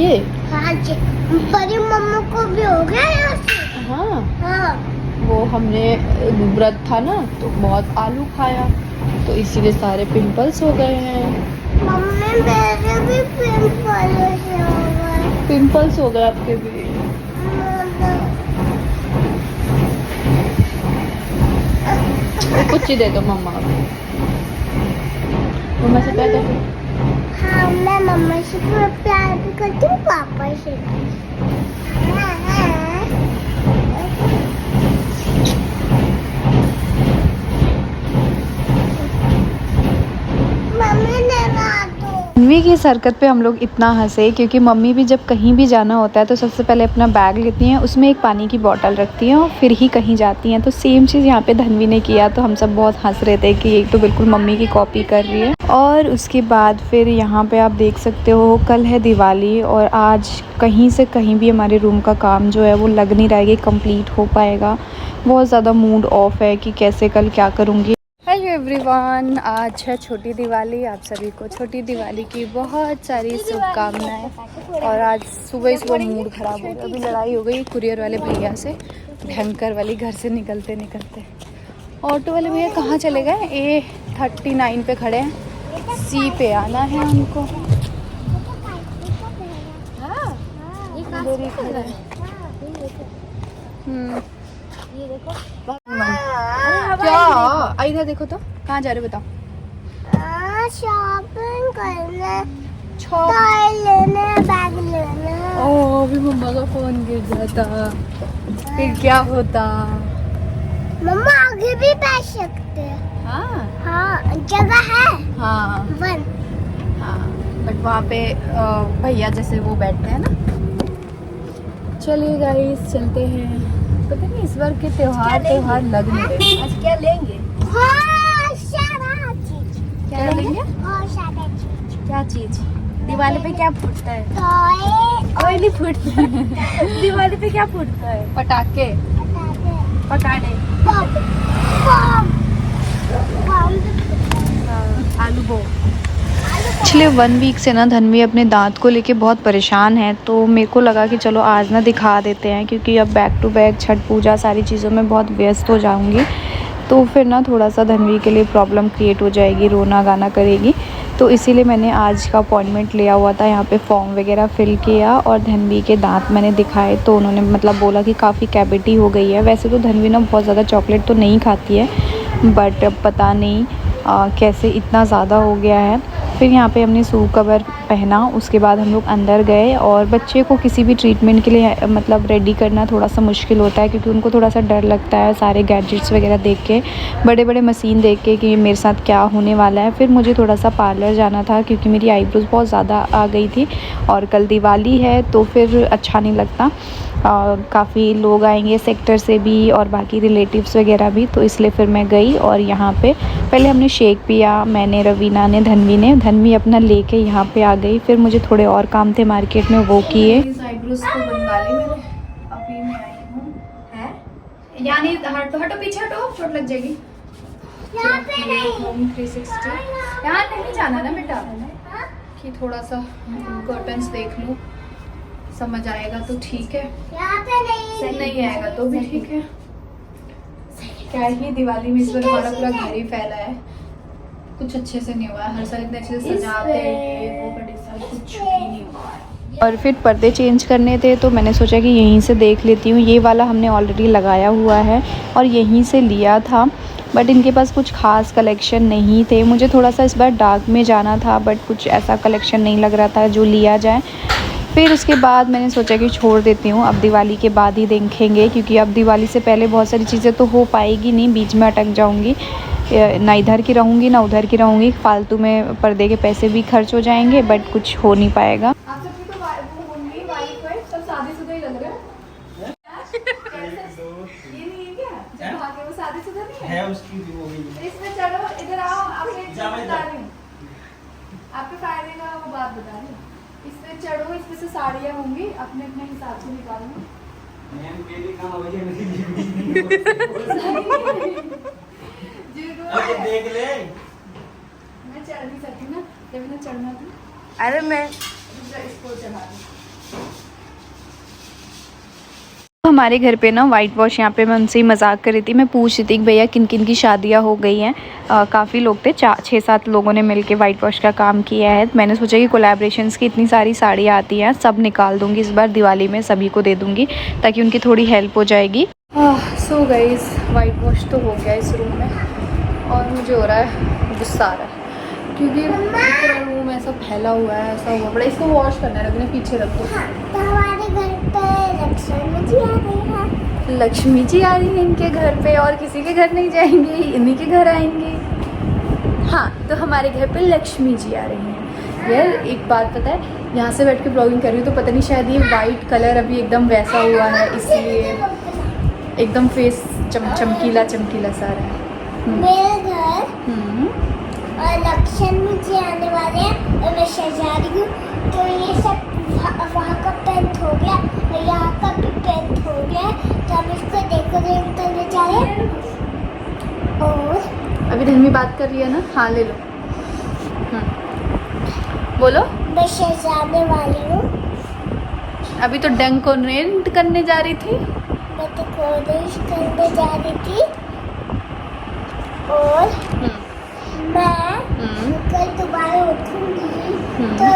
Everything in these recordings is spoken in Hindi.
ये हाँ जी, बड़ी मम्मा को भी हो गया यहाँ से। हाँ हाँ वो हमने व्रत था ना तो बहुत आलू खाया तो इसीलिए सारे पिंपल्स हो गए हैं। मम्मी मेरे भी पिंपल्स हो गए। पिंपल्स हो गए आपके भी? कुछ ही दे दो मम्मा को। मम्मा से प्यार करती हूँ। हाँ मैं मम्मा से प्यार भी करती हूँ, पापा से भी। मम्मी ने तन्वी की इस हरकत पे हम लोग इतना हंसे क्योंकि मम्मी भी जब कहीं भी जाना होता है तो सबसे पहले अपना बैग लेती हैं, उसमें एक पानी की बोतल रखती हैं और फिर ही कहीं जाती हैं। तो सेम चीज़ यहाँ पे धन्वी ने किया तो हम सब बहुत हंस रहे थे कि ये तो बिल्कुल मम्मी की कॉपी कर रही है। और उसके बाद फिर यहाँ पे आप देख सकते हो कल है दिवाली और आज कहीं से कहीं भी हमारे रूम का काम जो है वो लग नहीं रहा है कि कम्प्लीट हो पाएगा। बहुत ज़्यादा मूड ऑफ है कि कैसे कल क्या करूँगी। हेलो एवरीवन, आज है छोटी दिवाली। आप सभी को छोटी दिवाली की बहुत सारी शुभकामनाएं। और आज सुबह सुबह मूड ख़राब हो गया। अभी लड़ाई हो गई कुरियर वाले भैया से, भयंकर वाली। घर से निकलते निकलते ऑटो वाले भैया कहाँ चले गए? A39 पे खड़े हैं, C पे आना है उनको। क्या इधर देखो तो, कहाँ जा रहे बताओ? शॉपिंग करने, टायर लेने, बैग लेने। ओ अभी मम्मा का फोन गिर जाता फिर क्या होता? मम्मा आगे भी बैठ सकते हैं। हाँ हाँ जगह है। हाँ वन। हाँ बट वहाँ पे भैया जैसे वो बैठते हैं ना। चलिए गाइस चलते हैं। पता नहीं इस बार के त्योहार लग नहीं रहे। आज क्या लेंगे? हाँ सारा चीज। क्या लेंगे? हाँ सारा चीज। क्या चीज? दिवाली पे क्या फूटता है? कोई नहीं फूटता है। दिवाली पे क्या फूटता है? पटाखे। पटाखे। आलू बो। पिछले 1 वीक से ना धन्वी अपने दांत को लेके बहुत परेशान है तो मेरे को लगा कि चलो आज ना दिखा देते हैं क्योंकि अब बैक टू बैक छठ पूजा सारी चीज़ों में बहुत व्यस्त हो जाऊंगी तो फिर ना थोड़ा सा धन्वी के लिए प्रॉब्लम क्रिएट हो जाएगी, रोना गाना करेगी। तो इसीलिए मैंने आज का अपॉइंटमेंट लिया हुआ था। यहाँ पे फॉर्म वगैरह फिल किया और धन्वी के दांत मैंने दिखाए तो उन्होंने मतलब बोला कि काफ़ी कैविटी हो गई है। वैसे तो धन्वी ना बहुत ज़्यादा चॉकलेट तो नहीं खाती है बट पता नहीं कैसे इतना ज़्यादा हो गया है। फिर यहाँ पे हमने शू कवर पहना, उसके बाद हम लोग अंदर गए। और बच्चे को किसी भी ट्रीटमेंट के लिए मतलब रेडी करना थोड़ा सा मुश्किल होता है क्योंकि उनको थोड़ा सा डर लगता है सारे गैजेट्स वगैरह देख के, बड़े बड़े मशीन देख के कि मेरे साथ क्या होने वाला है। फिर मुझे थोड़ा सा पार्लर जाना था क्योंकि मेरी आईब्रोज बहुत ज़्यादा आ गई थी और कल दिवाली है तो फिर अच्छा नहीं लगता। काफ़ी लोग आएंगे सेक्टर से भी और बाकी रिलेटिव्स वगैरह भी, तो इसलिए फिर मैं गई। और यहाँ पे पहले हमने शेक पिया, मैंने, रवीना ने, धन्वी ने। धन्वी अपना लेके यहाँ पे आ गई। फिर मुझे थोड़े और काम थे मार्केट में, वो किए। आईब्रोज को बनवा ली मैंने, अभी मैं आई हूँ। है यानी हटो पीछे हटो, चोट लग जाएगी। यहाँ पे नहीं, होम 360 यहाँ नहीं जाना ना बेटा, कि थोड़ा सा कर्टन्स देख लूँ, समझ आएगा तो ठीक है, नहीं आएगा तो भी ठीक है। क्या ही दिवाली में इस बार हमारा पूरा घर ही फैला है, कुछ अच्छे से नहीं हुआ है। हर साल इतने अच्छे से सजाते हैं वो, बट इस साल कुछ भी नहीं हुआ है। और फिर पर्दे चेंज करने थे तो मैंने सोचा कि यहीं से देख लेती हूँ। ये वाला हमने ऑलरेडी लगाया हुआ है और यहीं से लिया था बट इनके पास कुछ ख़ास कलेक्शन नहीं थे। मुझे थोड़ा सा इस बार डार्क में जाना था बट कुछ ऐसा कलेक्शन नहीं लग रहा था जो लिया जाए। फिर उसके बाद मैंने सोचा कि छोड़ देती हूँ, अब दिवाली के बाद ही देखेंगे क्योंकि अब दिवाली से पहले बहुत सारी चीज़ें तो हो पाएगी नहीं, बीच में अटक जाऊँगी, ना इधर की रहूँगी ना उधर की रहूँगी। फालतू में पर्दे के पैसे भी खर्च हो जाएंगे बट कुछ हो नहीं पाएगा। आपके फायदे का वो बात बता रही हूँ। इस पे चढ़ो, इसमें से साड़ियाँ होंगी, अपने अपने हिसाब से निकालो। देख ले, मैं चढ़ नहीं सकती ना, जब इन्हें चढ़ना था। अरे मैं इसको चढ़ा दूँ। हमारे घर पे ना वाइट वॉश, यहाँ पे मैं उनसे ही मजाक कर रही थी, मैं पूछ रही थी कि भैया किन किन की शादियाँ हो गई हैं। काफ़ी लोग थे, 6-7 लोगों ने मिलके वाइट वॉश का काम किया है। मैंने सोचा कि कोलैबोरेशंस की इतनी सारी साड़ियाँ आती हैं, सब निकाल दूँगी इस बार दिवाली में, सभी को दे दूँगी ताकि उनकी थोड़ी हेल्प हो जाएगी। सो गाइस, वाइट वॉश तो हो गया इस रूम में और मुझे हो रहा है गुस्सा आ रहा है क्योंकि पूरा रूम ऐसा फैला हुआ है, ऐसा हुआ बड़ा। इसको वॉश करना है, रखने पीछे रखो। तो हमारे घर पे लक्ष्मी जी आ रही है। लक्ष्मी जी आ रही है इनके घर पे, और किसी के घर नहीं जाएंगे, इन्हीं के घर आएंगे। हाँ, तो हमारे घर पे लक्ष्मी जी आ रही हैं। यार एक बात पता है, यहाँ से बैठ के ब्लॉगिंग कर रही हूँ तो पता नहीं शायद ये वाइट कलर अभी एकदम वैसा हुआ है, इसलिए एकदम फेस चमकीला चमकीला सा रहा है। मेरे घर और लक्ष्मी जी आने वाले हैं और मैं सजा रही हूँ, तो ये सब वहाँ का पेंट हो गया और यहाँ का भी पेंट हो गया, तो हम इसको डेकोरेट करने जा रहे हैं। और अभी धर्मी बात कर रही है ना, हाँ ले लो। बोलो। मैं सजाने वाली हूँ। अभी तो डेकोरेट करने जा रही थी। मैं डेकोरेट करने जा रही थी और मैं कल दोबारा उठूंगी तो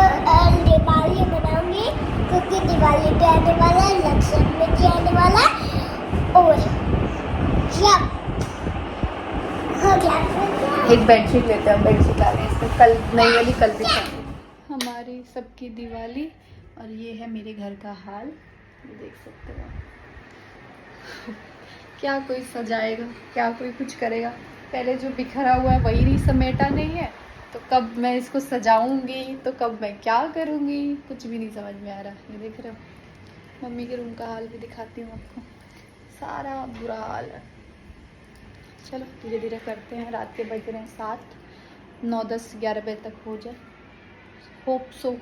दिवाली मनाऊंगी, क्योंकि दिवाली पे आने वाला है, लक्ष्मी जी आने वाला है। और जब हो गया एक बेडशीट लेते हैं, बेडशीट आ रही है, कल नई वाली कल दिखाएंगे। हमारी सबकी दिवाली और ये है मेरे घर का हाल, ये देख सकते हो। क्या कोई सजाएगा, क्या कोई कुछ करेगा। पहले जो बिखरा हुआ है वही नहीं, समेटा नहीं है, तो कब मैं इसको सजाऊंगी, तो कब मैं क्या करूंगी, कुछ भी नहीं समझ में आ रहा। ये देख रहे हो, मम्मी के रूम का हाल भी दिखाती हूँ आपको, सारा बुरा हाल है। चलो धीरे धीरे करते हैं, रात के बज रहे हैं 7, 9, 10, 11 बजे तक हो जाए, होप सो।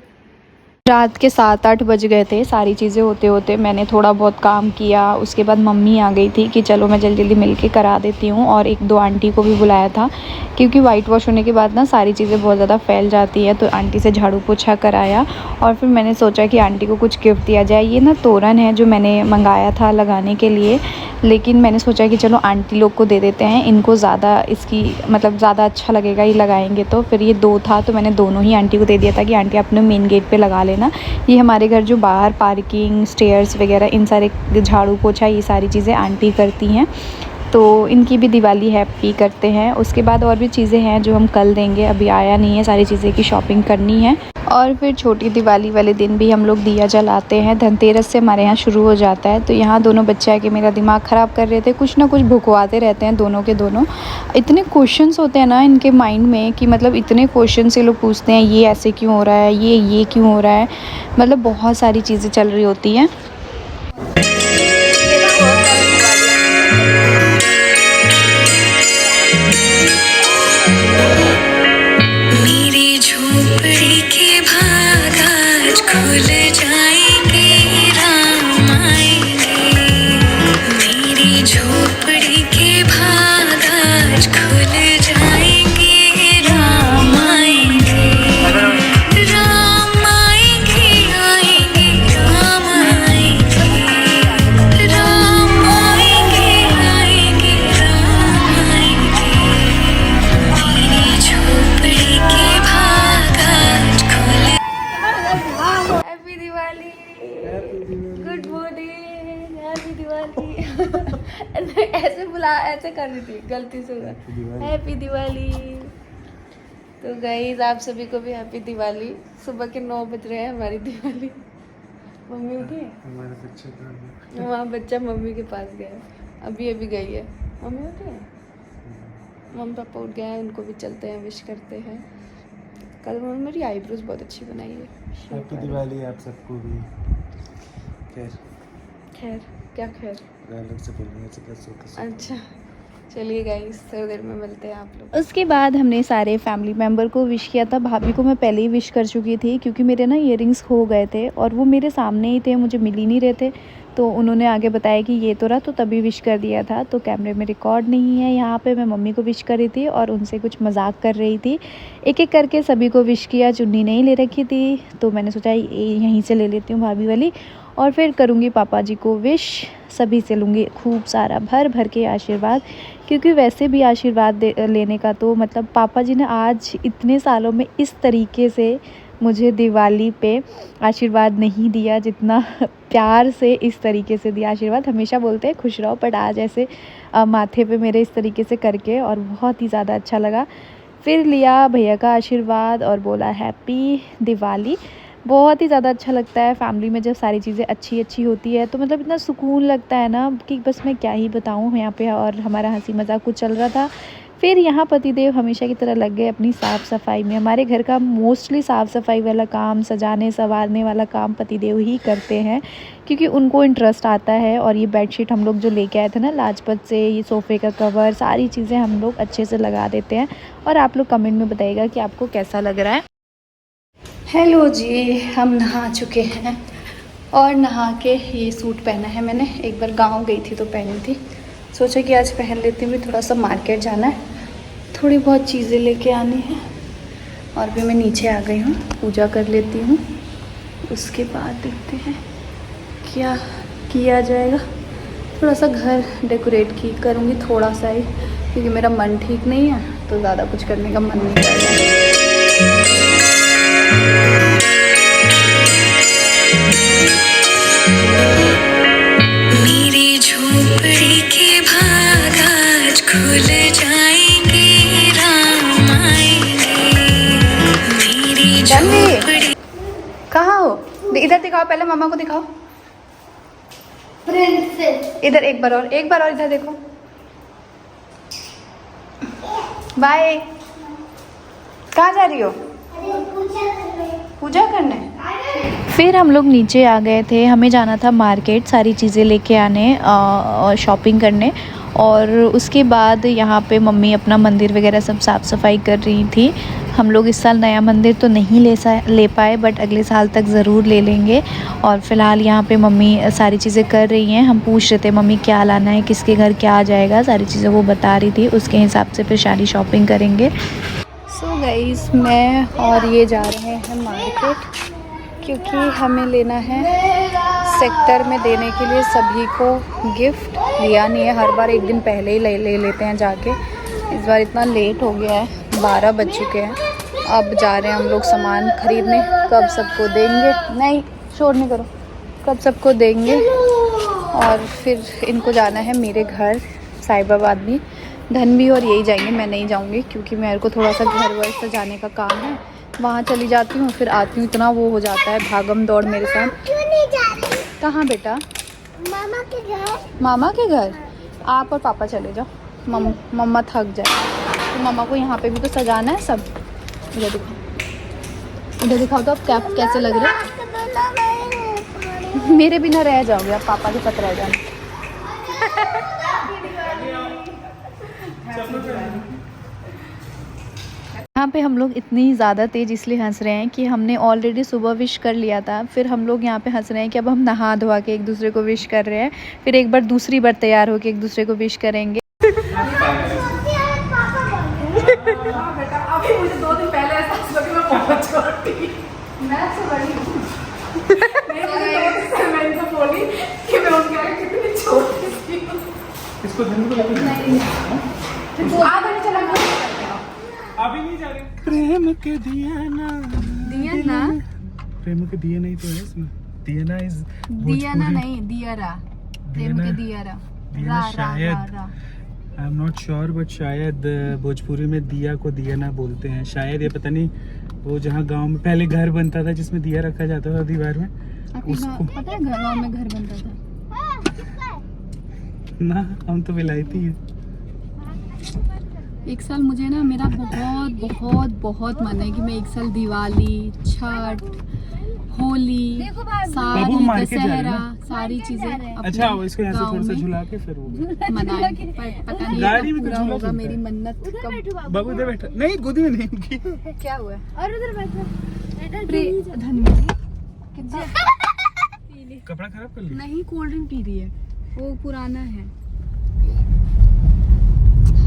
रात के 7-8 बज गए थे, सारी चीज़ें होते होते मैंने थोड़ा बहुत काम किया। उसके बाद मम्मी आ गई थी कि चलो मैं जल्दी जल्दी मिल के करा देती हूँ, और 1-2 आंटी को भी बुलाया था क्योंकि वाइट वॉश होने के बाद ना सारी चीज़ें बहुत ज़्यादा फैल जाती है, तो आंटी से झाड़ू पोछा कराया। और फिर मैंने सोचा कि आंटी को कुछ गिफ्ट दिया जाए। ये ना तोरण है जो मैंने मंगाया था लगाने के लिए, लेकिन मैंने सोचा कि चलो आंटी लोग को दे देते हैं, इनको ज़्यादा इसकी मतलब ज़्यादा अच्छा लगेगा ये लगाएंगे तो। फिर ये 2 था तो मैंने दोनों ही आंटी को दे दिया था कि आंटी अपने मेन गेट पे लगा लेना। ये हमारे घर जो बाहर पार्किंग, स्टेयर्स वगैरह, इन सारे झाड़ू पोछा ये सारी चीज़ें आंटी करती हैं, तो इनकी भी दिवाली हैप्पी करते हैं। उसके बाद और भी चीज़ें हैं जो हम कल देंगे, अभी आया नहीं है, सारी चीज़ें की शॉपिंग करनी है। और फिर छोटी दिवाली वाले दिन भी हम लोग दिया जलाते हैं, धनतेरस से हमारे यहाँ शुरू हो जाता है। तो यहाँ दोनों बच्चे आके मेरा दिमाग ख़राब कर रहे थे, कुछ ना कुछ भुकवाते रहते हैं दोनों के दोनों। इतने क्वेश्चंस होते हैं ना इनके माइंड में कि मतलब इतने क्वेश्चन से लोग पूछते हैं, ये ऐसे क्यों हो रहा है, ये क्यों हो रहा है, मतलब बहुत सारी चीज़ें चल रही होती हैं। मेरी झोपड़ी के भाग आज खुल जाएंगे, राम आएंगे। मेरी झोपड़ी के भाग आज खुल जाएंगे, राम आएंगे। राम आएंगे, आएंगे, राम आएंगे। राम आएंगे, आएंगे, राम आएंगे। मेरी झोपड़ी के भाग आज खुले। Happy Diwali, good morning, happy Diwali. ऐसे बुला, ऐसे कर रही थी गलती से, हैप्पी दिवाली। तो गाइस आप सभी को भी हैप्पी दिवाली। सुबह के 9 बज रहे हैं, हमारी दिवाली। मम्मी उठी है, हमारा बच्चा कहाँ है? वहाँ बच्चा मम्मी के पास गया है, अभी गई है। मम्मी उठी है, मम्मी पापा उठ गए हैं, उनको भी चलते हैं, विश करते हैं। कल मम्मी मेरी आईब्रोज बहुत अच्छी बनाई है। हैप्पी दिवाली आप सबको भी। खैर क्या खैर, डायलॉग से बोलने से कैसे अच्छा चलिए गाइस, थोड़ी देर में मिलते हैं आप लोग। उसके बाद हमने सारे फैमिली मेम्बर को विश किया था। भाभी को मैं पहले ही विश कर चुकी थी क्योंकि मेरे ना इयररिंग्स खो गए थे और वो मेरे सामने ही थे, मुझे मिल ही नहीं रहे थे। तो उन्होंने आगे बताया कि ये तो रहा, तो तभी विश कर दिया था, तो कैमरे में रिकॉर्ड नहीं है। यहाँ पे मैं मम्मी को विश कर रही थी और उनसे कुछ मजाक कर रही थी। एक एक करके सभी को विश किया। चुन्नी नहीं ले रखी थी तो मैंने सोचा यहीं से ले लेती हूँ भाभी वाली, और फिर करूँगी पापा जी को विश। सभी से लूँगी खूब सारा भर भर के आशीर्वाद, क्योंकि वैसे भी आशीर्वाद लेने का तो मतलब पापा जी ने आज इतने सालों में इस तरीके से मुझे दिवाली पे आशीर्वाद नहीं दिया, जितना प्यार से इस तरीके से दिया आशीर्वाद। हमेशा बोलते हैं खुश रहो, बट आज ऐसे माथे पे मेरे इस तरीके से करके और बहुत ही ज़्यादा अच्छा लगा। फिर लिया भैया का आशीर्वाद और बोला हैप्पी दिवाली। बहुत ही ज़्यादा अच्छा लगता है फैमिली में जब सारी चीज़ें अच्छी अच्छी होती है, तो मतलब इतना सुकून लगता है ना कि बस मैं क्या ही बताऊँ यहाँ पे। और हमारा हंसी मजाक कुछ चल रहा था। फिर यहाँ पतिदेव हमेशा की तरह लग गए अपनी साफ़ सफाई में। हमारे घर का मोस्टली साफ़ सफाई वाला काम, सजाने संवारने वाला काम पतिदेव ही करते हैं, क्योंकि उनको इंटरेस्ट आता है। और ये बेडशीट हम लोग जो लेके आए थे ना लाजपत से, ये सोफ़े का कवर, सारी चीज़ें हम लोग अच्छे से लगा देते हैं। और आप लोग कमेंट में बताइएगा कि आपको कैसा लग रहा है। हेलो जी, हम नहा चुके हैं और नहा के ये सूट पहना है मैंने। एक बार गांव गई थी तो पहनी थी, सोचा कि आज पहन लेती हूँ। थोड़ा सा मार्केट जाना है, थोड़ी बहुत चीज़ें लेके आनी है। और भी मैं नीचे आ गई हूँ, पूजा कर लेती हूँ, उसके बाद देखते हैं क्या किया जाएगा। थोड़ा सा घर डेकोरेट करूँगी थोड़ा सा ही, क्योंकि मेरा मन ठीक नहीं है तो ज़्यादा कुछ करने का मन नहीं कर रहा है। मेरी झोपड़ी के भाग आज खुल जाएंगे, राम आएंगे। मेरी झोपड़ी। कहाँ हो? इधर दिखाओ, पहले मामा को दिखाओ। प्रिंसेस इधर एक बार और इधर देखो। बाय। कहाँ जा रही हो? पूजा करने। फिर हम लोग नीचे आ गए थे, हमें जाना था मार्केट सारी चीज़ें लेके आने और शॉपिंग करने। और उसके बाद यहाँ पे मम्मी अपना मंदिर वगैरह सब साफ़ सफाई कर रही थी। हम लोग इस साल नया मंदिर तो नहीं ले पाए, बट अगले साल तक ज़रूर ले लेंगे। और फ़िलहाल यहाँ पे मम्मी सारी चीज़ें कर रही हैं। हम पूछ रहे थे मम्मी क्या लाना है, किसके घर क्या आ जाएगा, सारी चीज़ें वो बता रही थी। उसके हिसाब से फिर सारी शॉपिंग करेंगे। सो गाइस, मैं और ये जा रहे हैं मार्केट, क्योंकि हमें लेना है सेक्टर में देने के लिए सभी को गिफ्ट। लिया नहीं है, हर बार एक दिन पहले ही ले लेते हैं जाके। इस बार इतना लेट हो गया है, 12 बज चुके हैं। अब जा रहे हैं हम लोग सामान खरीदने। कब सबको देंगे, नहीं शोर नहीं करो, कब सबको देंगे। और फिर इनको जाना है मेरे घर साहिबाबाद भी। धनवी और यही जाएंगे, मैं नहीं जाऊंगी क्योंकि मेरे को थोड़ा सा घर वर सजाने का काम है। वहाँ चली जाती हूँ, फिर आती हूँ, इतना वो हो जाता है भागम दौड़ मेरे साथ। क्यों नहीं जा रही? कहाँ बेटा? मामा के घर। मामा के घर? आप और पापा चले जाओ, मम्मा थक जाए। तो मामा को यहाँ पे भी तो सजाना है सब। इधर दिखाओ, इधर दिखाओ तो आप क्या कैसे लग रहे हैं। मेरे बिना रह जाओगे आप, पापा के साथ रह जाना। यहाँ पे हम लोग इतनी ज़्यादा तेज़ इसलिए हंस रहे हैं कि हमने ऑलरेडी सुबह विश कर लिया था। फिर हम लोग यहाँ पे हंस रहे हैं कि अब हम नहा धोवा के एक दूसरे को विश कर रहे हैं। फिर एक बार दूसरी बार तैयार होके एक दूसरे को विश करेंगे। अभी मुझे 2 दिन पहले एहसास हुआ कि मैं बहुत छोटी, मैं तो बड़ी हूँ। मैं इनको बोली कि मैं उनके आगे कितनी छोटी थी। इसको धन को लेकर नहीं चला अभी नहीं जा रही। प्रेम के दिया ना, प्रेम के दिया नहीं तो है इसमें। दिया ना इज दिया ना नहीं, दियारा, प्रेम के दियारा। रा शायद I am not sure, but शायद भोजपुरी में दिया को दिया ना बोलते हैं शायद। ये पता नहीं, वो जहाँ गांव में पहले घर बनता था जिसमें दिया रखा जाता था दीवार में, उसको पता है गाँव में घर बनता था ना। हम तो विलायती है। एक साल मुझे ना मेरा बहुत बहुत बहुत मन है कि मैं एक साल दिवाली, छठ, होली, सारी दशहरा, सारी चीजें अच्छा इसको यहाँ से थोड़ा सा झुला के फिर वो मनाए। पता नहीं गाड़ी में पूरा झूला होगा चलता मेरी है। मन्नत कब। बाबू इधर बैठा, नहीं गोदी में नहीं उनकी। क्या हुआ? और उधर बैठो। धनवी कितना कपड़ा खराब कर लिया? नहीं, कोल्ड ड्रिंक पी रही है, वो पुराना है।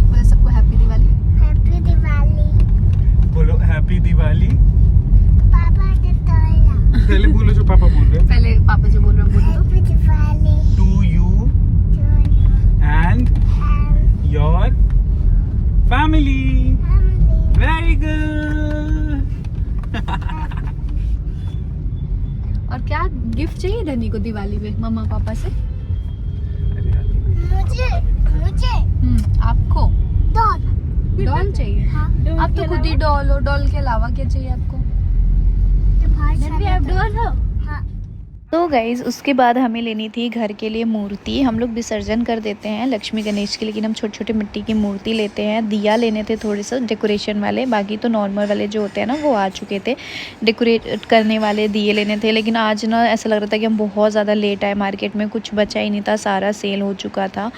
बोले सबको हैप्पी दिवाली। हैप्पी दिवाली। बोलो हैप्पी दिवाली। पापा ने तोड़ा। पहले बोलो जो पापा बोल रहे हैं। पहले पापा जो बोल रहे हैं बोलो। Happy Diwali to you and your family. Very good. और क्या गिफ्ट चाहिए धनी को दिवाली में मम्मा पापा से? मुझे आपको डॉल डॉल चाहिए? हाँ। आप तो खुद ही डॉल हो, डॉल के अलावा क्या चाहिए आपको? डॉल हो। हाँ। तो गाइज़ उसके बाद हमें लेनी थी घर के लिए मूर्ति। हम लोग विसर्जन कर देते हैं लक्ष्मी गणेश की, लेकिन हम छोटे छोटे मिट्टी की मूर्ति लेते हैं। दिया लेने थे थोड़े से डेकोरेशन वाले, बाकी तो नॉर्मल वाले जो होते हैं ना वो आ चुके थे। डेकोरेट करने वाले दिए लेने थे, लेकिन आज ना ऐसा लग रहा था कि हम बहुत ज़्यादा लेट आए। मार्केट में कुछ बचा ही नहीं था, सारा सेल हो चुका था।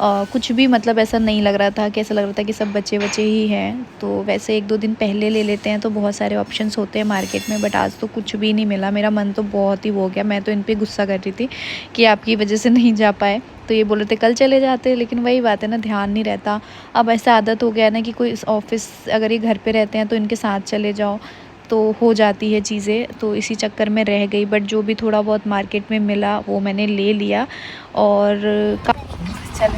कुछ भी मतलब ऐसा नहीं लग रहा था कि ऐसा लग रहा था कि सब बचे बचे ही हैं। तो वैसे 1-2 दिन पहले ले लेते हैं तो बहुत सारे ऑप्शंस होते हैं मार्केट में, बट आज तो कुछ भी नहीं मिला। मेरा मन तो बहुत ही हो गया। मैं तो इन पे गुस्सा कर रही थी कि आपकी वजह से नहीं जा पाए। तो ये बोल रहे थे कल चले जाते, लेकिन वही बात है ना, ध्यान नहीं रहता। अब ऐसा आदत हो गया है ना कि कोई ऑफिस अगर ये घर पे रहते हैं तो इनके साथ चले जाओ तो हो जाती है चीज़ें, तो इसी चक्कर में रह गई। बट जो भी थोड़ा बहुत मार्केट में मिला वो मैंने ले लिया। और चले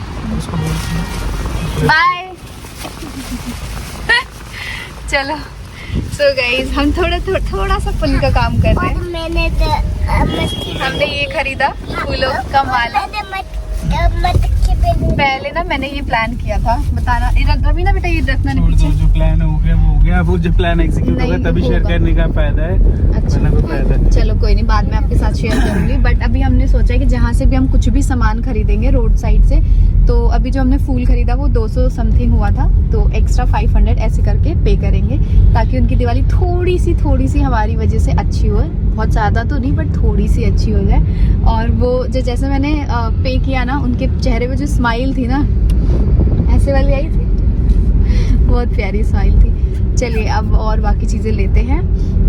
बाय। चलो सो गाइज हम थोड़ा सा पुण्य का काम कर रहे हैं। मैंने हमने ये खरीदा फूलों का माला। पहले ना मैंने ये प्लान किया था, बताना रवि ना बेटा, ये रखना नहीं पीछे। जो प्लान हो गया वो हो गया, वो जो प्लान एग्जीक्यूट होगा तभी शेयर करने का फायदा है। अच्छा कोई फायदा नहीं। चलो कोई नहीं, बाद में आपके साथ शेयर करूंगी। बट अभी हमने सोचा है कि जहाँ से भी हम कुछ भी सामान खरीदेंगे रोड साइड से, तो अभी जो हमने फूल खरीदा वो 200 समथिंग हुआ था, तो एक्स्ट्रा 500 ऐसे करके पे करेंगे, ताकि उनकी दिवाली थोड़ी सी हमारी वजह से अच्छी हो। बहुत ज़्यादा तो नहीं बट थोड़ी सी अच्छी हो जाए। और वो जो जैसे मैंने पे किया ना, उनके चेहरे पे जो स्माइल थी ना, ऐसे वाली आई थी, बहुत प्यारी स्माइल थी। चलिए अब और बाकी चीज़ें लेते हैं।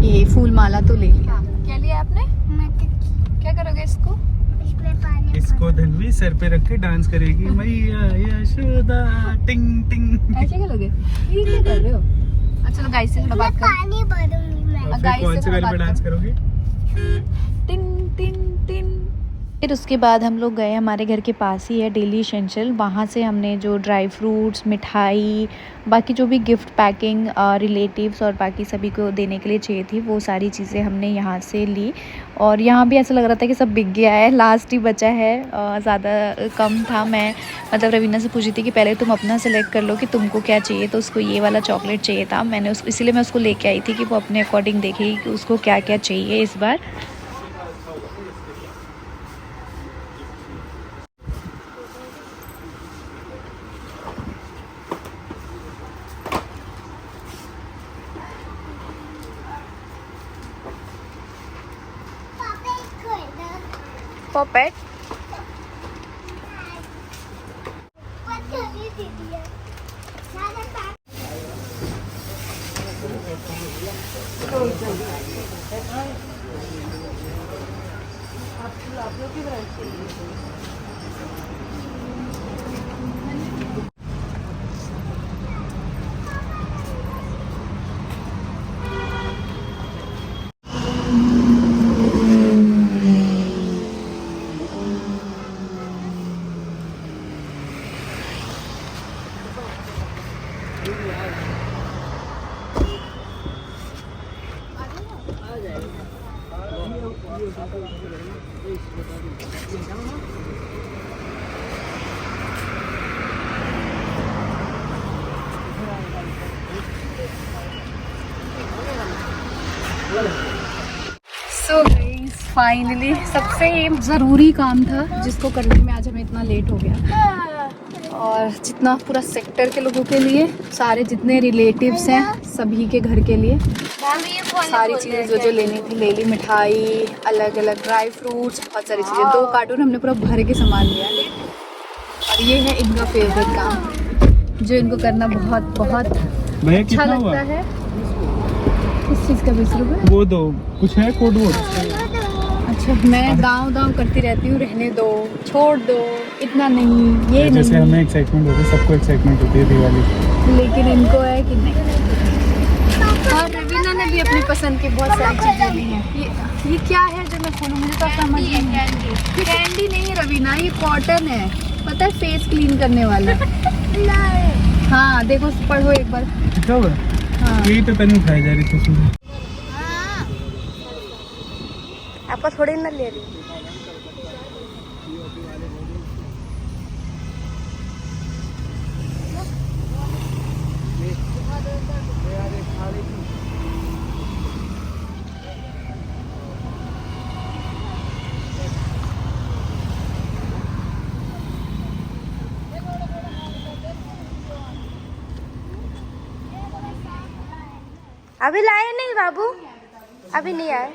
ये फूल माला तो ले लिया। क्या लिया आपने? क्या करोगे इसको? इसको धनवी सर पे रख के डांस करेगी। मैया यशोदा टिंग टिंग। ऐसे क्या लोगे? ये क्या कर रहे हो? अच्छा गाइस से थोड़ा बात कर। पानी भरूंगी मैं। कौन से गाने पे डांस करोगे? Tin tin tin. फिर उसके बाद हम लोग गए, हमारे घर के पास ही है डेली एसेंशियल, वहाँ से हमने जो ड्राई फ्रूट्स, मिठाई, बाकी जो भी गिफ्ट पैकिंग रिलेटिव्स और बाकी सभी को देने के लिए चाहिए थी, वो सारी चीज़ें हमने यहाँ से ली। और यहाँ भी ऐसा लग रहा था कि सब बिक गया है, लास्ट ही बचा है, ज़्यादा कम था। मैं मतलब रवीना से पूछी थी कि पहले तुम अपना सेलेक्ट कर लो कि तुमको क्या चाहिए, तो उसको ये वाला चॉकलेट चाहिए था। मैंने इसीलिए मैं उसको लेके आई थी कि वो अपने अकॉर्डिंग देखेगी कि उसको क्या क्या चाहिए इस बार। पॉपेट सो गाइस फाइनली सबसे ज़रूरी काम था जिसको करने में आज हमें इतना लेट हो गया, और जितना पूरा सेक्टर के लोगों के लिए, सारे जितने रिलेटिव्स हैं सभी के घर के लिए सारी चीज़ें जो लेनी थी ले ली। मिठाई, अलग अलग ड्राई फ्रूट्स, बहुत सारी चीज़ें। 2 कार्टून हमने पूरा भर के सामान लिया। और ये है इनका फेवरेट काम जो इनको करना बहुत बहुत अच्छा लगता है। किस चीज़ का 20 रुपये? वो दो कुछ है कोड वर्ड। अच्छा मैं दाँव करती रहती हूँ, रहने दो, छोड़ दो, इतना नहीं, ये जैसे नहीं। हमें एक्साइटमेंट होती है, सबको एक्साइटमेंट होती है दिवाली, लेकिन इनको है कि नहीं। और रवीना ने भी अपनी पसंद की बहुत सारी चीज़ें ली हैं। ये क्या है जो मैं खोलूँ, मुझे तो समझ नहीं है। ये कैंडी नहीं रवीना, ये कॉटन है, पता है, फेस क्लीन करने वाला। हाँ देखो, पढ़ो एक बार। लिखा हुआ हाँ यही तो तनी उठाई जा रही थी उसमें। आपका थोड़ी ना ले रही। अभी लाए नहीं बाबू, अभी नहीं आए।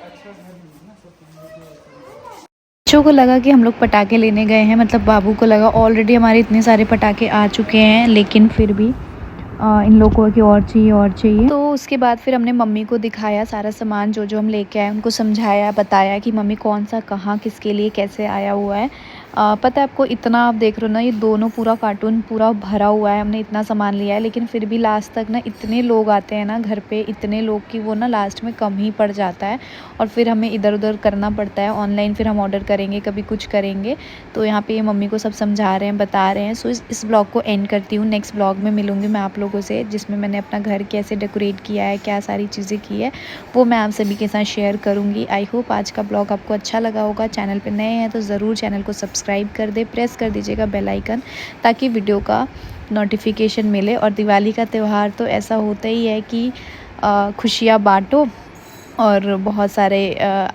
बच्चों को लगा कि हम लोग पटाखे लेने गए हैं, मतलब बाबू को लगा ऑलरेडी हमारे इतने सारे पटाखे आ चुके हैं, लेकिन फिर भी इन लोगों की और चाहिए। तो उसके बाद फिर हमने मम्मी को दिखाया सारा सामान जो जो हम लेके आए, उनको समझाया, बताया कि मम्मी कौन सा कहाँ किसके लिए कैसे आया हुआ है। पता है आपको, इतना आप देख रहे हो ना, ये दोनों पूरा कार्टून पूरा भरा हुआ है, हमने इतना सामान लिया है, लेकिन फिर भी लास्ट तक ना इतने लोग आते हैं ना घर पे, इतने लोग कि वो ना लास्ट में कम ही पड़ जाता है और फिर हमें इधर उधर करना पड़ता है। ऑनलाइन फिर हम ऑर्डर करेंगे, कभी कुछ करेंगे। तो यहाँ पे ये मम्मी को सब समझा रहे हैं, बता रहे हैं। सो इस ब्लॉग को एंड करती हूँ। नेक्स्ट ब्लॉग में मिलूँगी मैं आप लोगों से, जिसमें मैंने अपना घर कैसे डेकोरेट किया है, क्या सारी चीज़ें की है, वो मैं आप सभी के साथ शेयर करूँगी। आई होप आज का ब्लॉग आपको अच्छा लगा होगा। चैनल पर नए हैं तो ज़रूर चैनल को सब्सक्राइब कर दे, प्रेस कर दीजिएगा बेल आइकन, ताकि वीडियो का नोटिफिकेशन मिले। और दिवाली का त्यौहार तो ऐसा होता ही है कि खुशियाँ बांटो और बहुत सारे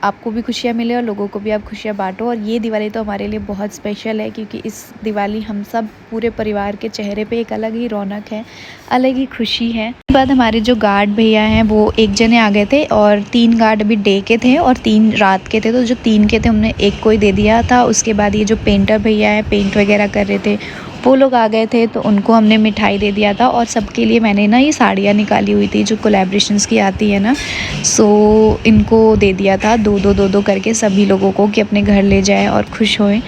आपको भी खुशियाँ मिले और लोगों को भी आप खुशियाँ बांटो। और ये दिवाली तो हमारे लिए बहुत स्पेशल है, क्योंकि इस दिवाली हम सब पूरे परिवार के चेहरे पे एक अलग ही रौनक है, अलग ही खुशी है। उसके बाद हमारे जो गार्ड भैया हैं वो एक जने आ गए थे और 3 गार्ड अभी डे के थे और 3 रात के थे। तो जो 3 के थे हमने एक को ही दे दिया था। उसके बाद ये जो पेंटर भैया हैं, पेंट वगैरह कर रहे थे, वो लोग आ गए थे, तो उनको हमने मिठाई दे दिया था। और सबके लिए मैंने ना ये साड़ियाँ निकाली हुई थी जो कोलैबोरेशंस की आती है ना, सो इनको दे दिया था 2-2 करके सभी लोगों को, कि अपने घर ले जाए और खुश होएं।